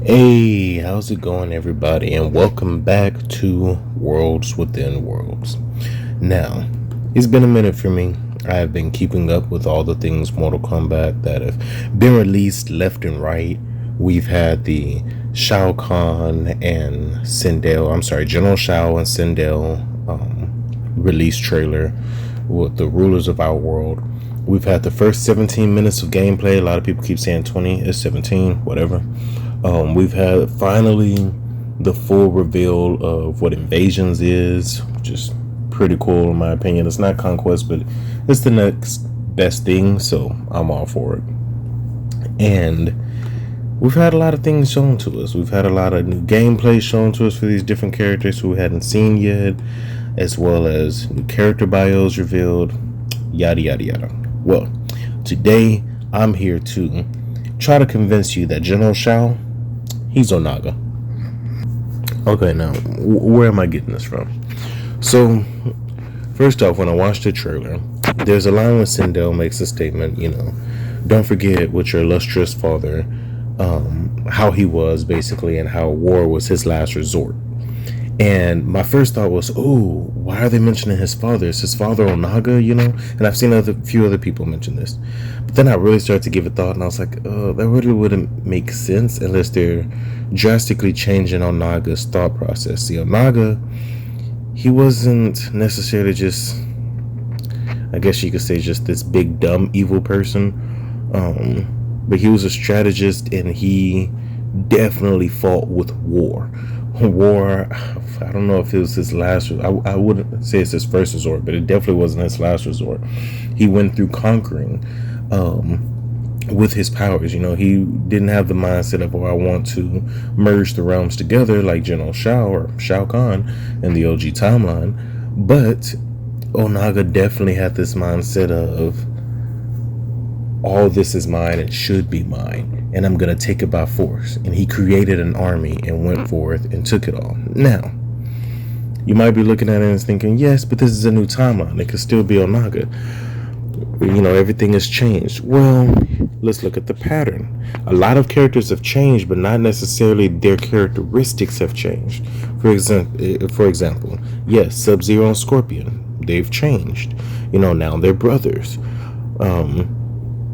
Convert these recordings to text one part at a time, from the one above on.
Hey, how's it going, everybody? And welcome back to Worlds Within Worlds. Now, it's been a minute for me. I have been keeping up with all the things Mortal Kombat that have been released left and right. We've had the Shao Kahn and Sindel, General Shao and Sindel release trailer with the rulers of our world. We've had the first 17 minutes of gameplay. A lot of people keep saying 20, it's 17, whatever. We've had finally the full reveal of what Invasions is, which is pretty cool in my opinion. It's not Conquest, but it's the next best thing, so I'm all for it. And we've had a lot of things shown to us. We've had a lot of new gameplay shown to us for these different characters who we hadn't seen yet, as well as new character bios revealed, yada yada yada. Well, today I'm here to try to convince you that General Shao, he's Onaga. Okay, now, where am I getting this from? So, first off, when I watched the trailer, there's a line when Sindel makes a statement, don't forget what your illustrious father, how he was, basically, and how war was his last resort. And my first thought was, oh, why are they mentioning his father? Is his father Onaga, And I've seen a few other people mention this. But then I really started to give it thought, and I was like, that really wouldn't make sense unless they're drastically changing Onaga's thought process. See, Onaga, he wasn't necessarily just, I guess you could say, just this big, dumb, evil person. But he was a strategist, and he definitely fought with war. I don't know if it was his last. I wouldn't say it's his first resort, but it definitely wasn't his last resort. He went through conquering with his powers. He didn't have the mindset of, I want to merge the realms together like General Shao or Shao Kahn in the OG timeline. But Onaga definitely had this mindset of, all this is mine and should be mine, and I'm gonna take it by force. And he created an army and went forth and took it all. Now, you might be looking at it and thinking, yes, but this is a new timeline. It could still be Onaga. Everything has changed. Well, let's look at the pattern. A lot of characters have changed, but not necessarily their characteristics have changed. For example, yes, Sub-Zero and Scorpion, they've changed. Now they're brothers.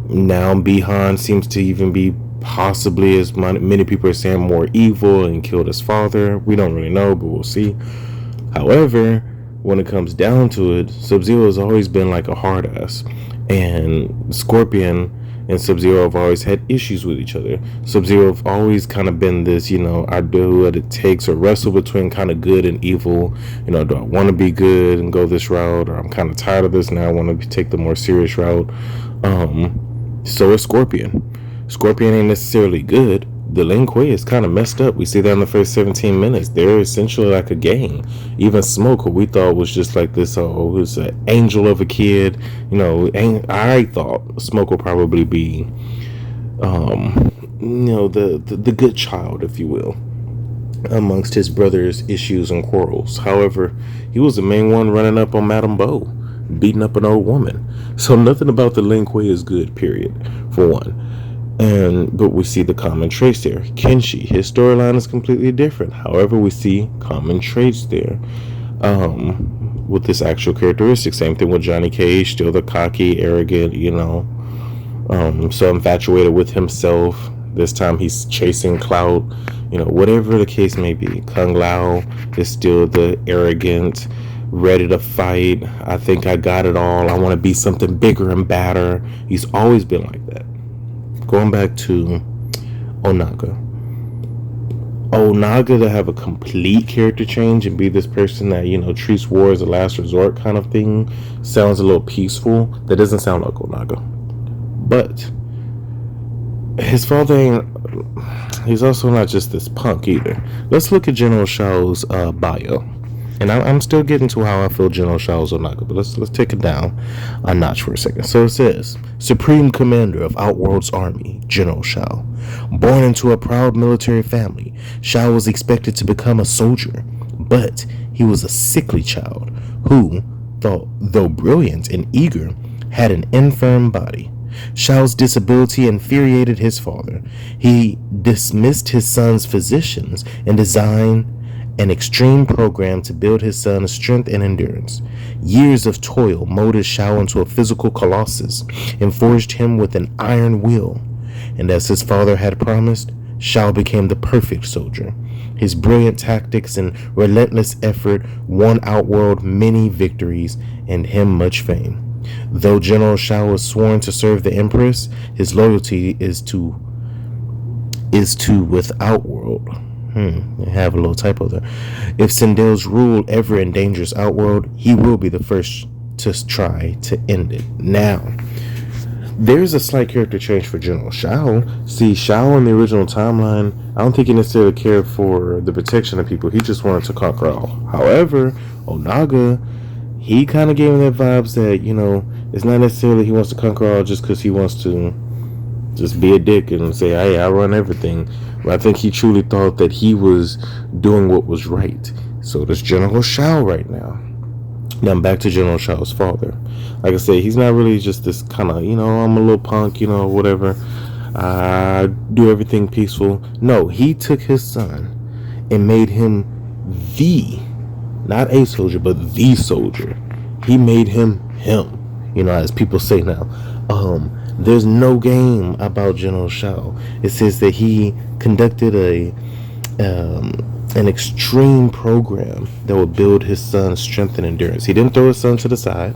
Now Bihan seems to even be possibly, as many people are saying, more evil and killed his father. We don't really know, but we'll see. However, when it comes down to it, Sub-Zero has always been like a hard ass, and Scorpion and Sub-Zero have always had issues with each other. Sub-Zero have always kind of been this, I do what it takes, or wrestle between kind of good and evil. Do I want to be good and go this route, or I'm kind of tired of this now, I want to take the more serious route. So is Scorpion. Scorpion ain't necessarily good. The Lin Kuei is kind of messed up. We see that in the first 17 minutes. They're essentially like a gang. Even Smoke, who we thought was just like this, who's an angel of a kid. I thought Smoke would probably be, the good child, if you will, amongst his brother's issues and quarrels. However, he was the main one running up on Madame Bo, beating up an old woman. So nothing about the Lin Kuei is good, period, for one. But we see the common traits there. Kenshi, his storyline is completely different. However, we see common traits there with this actual characteristic. Same thing with Johnny Cage, still the cocky, arrogant, so infatuated with himself. This time he's chasing clout, whatever the case may be. Kung Lao is still the arrogant, ready to fight. I think I got it all. I want to be something bigger and badder. He's always been like that. Going back to Onaga to have a complete character change and be this person that, treats war as a last resort kind of thing, sounds a little peaceful. That doesn't sound like Onaga. But his father he's also not just this punk either. Let's look at General Shao's bio. And I'm still getting to how I feel General Shao is Onaga, but let's take it down a notch for a second. So it says, Supreme Commander of Outworld's Army, General Shao. Born into a proud military family, Shao was expected to become a soldier, but he was a sickly child who, though brilliant and eager, had an infirm body. Shao's disability infuriated his father. He dismissed his son's physicians and designed an extreme program to build his son's strength and endurance. Years of toil molded Shao into a physical colossus and forged him with an iron will. And as his father had promised, Shao became the perfect soldier. His brilliant tactics and relentless effort won Outworld many victories and him much fame. Though General Shao was sworn to serve the Empress, his loyalty is to with Outworld. I have a little typo there. If Sindel's rule ever endangers Outworld, he will be the first to try to end it. Now, there's a slight character change for General Shao. See, Shao in the original timeline, I don't think he necessarily cared for the protection of people. He just wanted to conquer all. However, Onaga, he kind of gave him that vibes that, it's not necessarily he wants to conquer all just because he wants to just be a dick and say, hey, I run everything. But I think he truly thought that he was doing what was right. So does General Shao right now. Now back to General Shao's father. Like I said, he's not really just this kind of, I'm a little punk, whatever. I do everything peaceful. No, he took his son and made him not a soldier, but the soldier. He made him, as people say now. There's no game about General Shao. It says that he conducted an extreme program that would build his son's strength and endurance. He didn't throw his son to the side.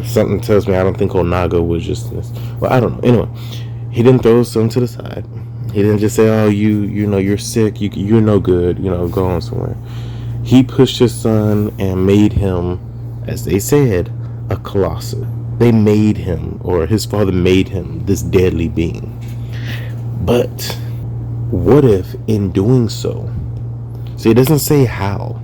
Something tells me I don't think Onaga was just this. Well, I don't know. Anyway, he didn't throw his son to the side. He didn't just say, "Oh, you're sick. You're no good. Go on somewhere." He pushed his son and made him, as they said, a colossus. They made him, or his father made him, this deadly being. But what if in doing so, see, it doesn't say how.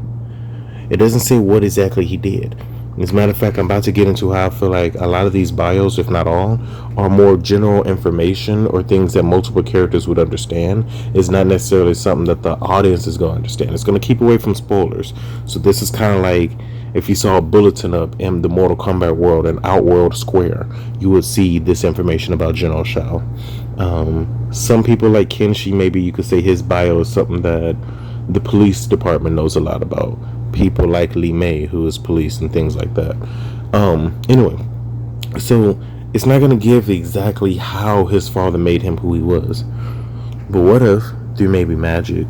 It doesn't say what exactly he did. As a matter of fact, I'm about to get into how I feel like a lot of these bios, if not all, are more general information or things that multiple characters would understand. It's not necessarily something that the audience is going to understand. It's going to keep away from spoilers. So this is kind of like if you saw a bulletin up in the Mortal Kombat world, an Outworld square, you would see this information about General Shao. Some people like Kenshi, maybe you could say his bio is something that the police department knows a lot about. People like Li Mei, who is police and things like that. Anyway, so it's not going to give exactly how his father made him who he was. But what if through maybe magic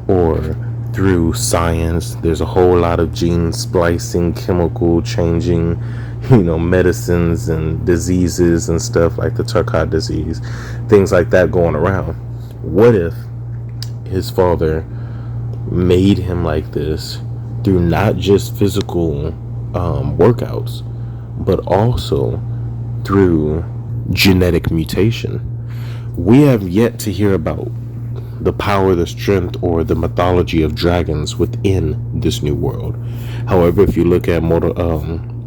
or through science, there's a whole lot of gene splicing, chemical changing, medicines and diseases and stuff like the Turcot disease, things like that going around. What if his father made him like this through not just physical workouts, but also through genetic mutation? We have yet to hear about the power, the strength, or the mythology of dragons within this new world. However, if you look at the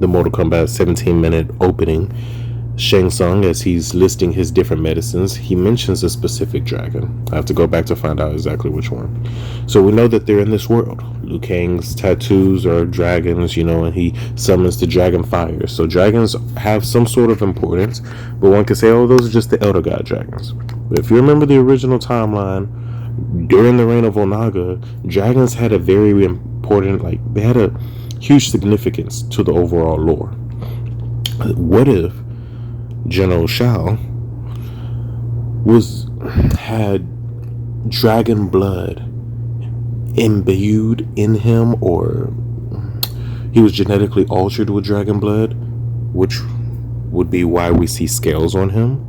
Mortal Kombat 17-minute opening, Shang Tsung, as he's listing his different medicines, he mentions a specific dragon. I have to go back to find out exactly which one. So we know that they're in this world. Liu Kang's tattoos are dragons, and he summons the dragon fire. So dragons have some sort of importance, but one could say, oh, those are just the Elder God dragons. But if you remember the original timeline, during the reign of Onaga, dragons had a very important, they had a huge significance to the overall lore. What if General Shao had dragon blood imbued in him, or he was genetically altered with dragon blood, which would be why we see scales on him,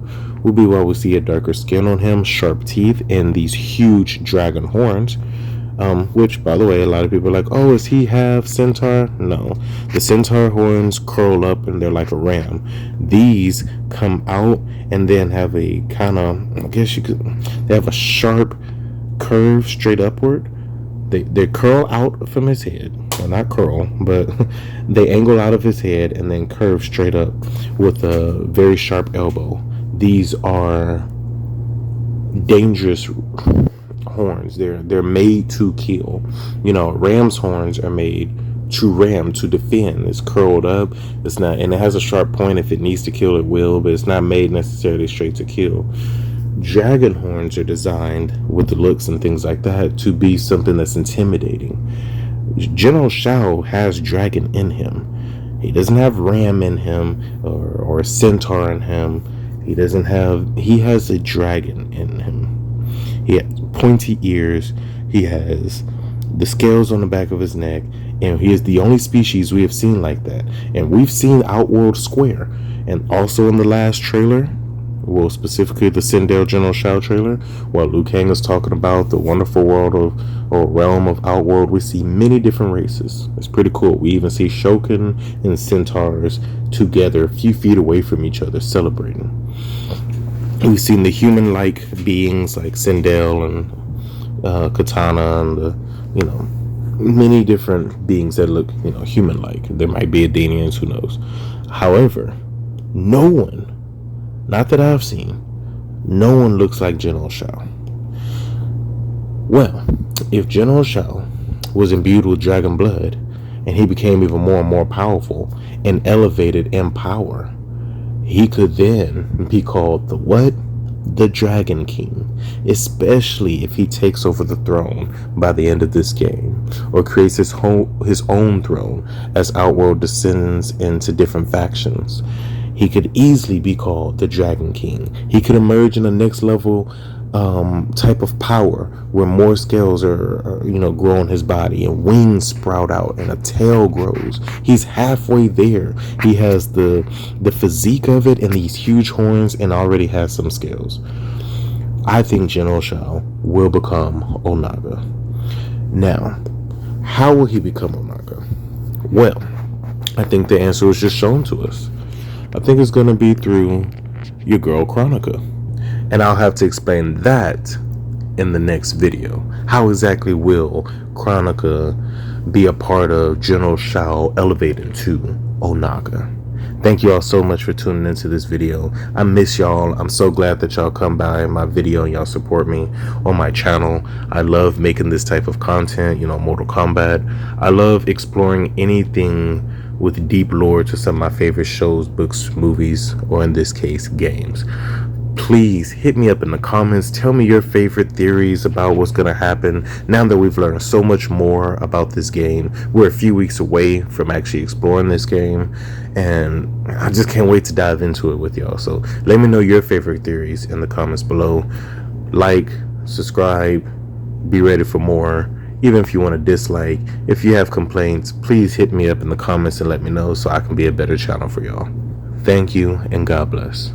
would be why we see a darker skin on him, sharp teeth, and these huge dragon horns. Which, by the way, a lot of people are like, oh, is he half centaur? No. The centaur horns curl up and they're like a ram. These come out and then have a kind of, they have a sharp curve straight upward. They curl out from his head. Well, not curl, but they angle out of his head and then curve straight up with a very sharp elbow. These are dangerous horns. They're made to kill. Ram's horns are made to ram, to defend. It's curled up. It's not, and it has a sharp point. If it needs to kill, it will, but it's not made necessarily straight to kill. Dragon horns are designed with the looks and things like that to be something that's intimidating. General Shao has dragon in him. He doesn't have ram in him or a centaur in him. He has a dragon in him. He has pointy ears. He has the scales on the back of his neck, and he is the only species we have seen like that. And we've seen Outworld Square, and also in the last trailer, well, specifically the Sindel General Shao trailer, while Liu Kang is talking about the wonderful world of, or realm of Outworld, we see many different races. It's pretty cool. We even see Shokin and Centaurs together a few feet away from each other celebrating. We've seen the human-like beings like Sindel and Katana and the, many different beings that look, human-like. There might be Adenians, who knows. However, no one, not that I've seen, no one looks like General Shao. Well, if General Shao was imbued with dragon blood and he became even more and more powerful and elevated in power, he could then be called the what? The Dragon King, especially if he takes over the throne by the end of this game, or creates his own throne as Outworld descends into different factions. He could easily be called the Dragon King. He could emerge in the next level type of power where more scales are grow on his body and wings sprout out and a tail grows. He's halfway there. He has the physique of it and these huge horns and already has some scales. I think General Shao will become Onaga. Now, how will he become Onaga? Well, I think the answer was just shown to us. I think it's going to be through your girl Chronica. And I'll have to explain that in the next video. How exactly will Chronica be a part of General Shao elevating to Onaga? Thank you all so much for tuning into this video. I miss y'all. I'm so glad that y'all come by my video and y'all support me on my channel. I love making this type of content, Mortal Kombat. I love exploring anything with deep lore to some of my favorite shows, books, movies, or in this case, games. Please hit me up in the comments. Tell me your favorite theories about what's going to happen now that we've learned so much more about this game. We're a few weeks away from actually exploring this game, and I just can't wait to dive into it with y'all. So let me know your favorite theories in the comments below. Like, subscribe, be ready for more. Even if you want to dislike, if you have complaints, please hit me up in the comments and let me know so I can be a better channel for y'all. Thank you, and God bless.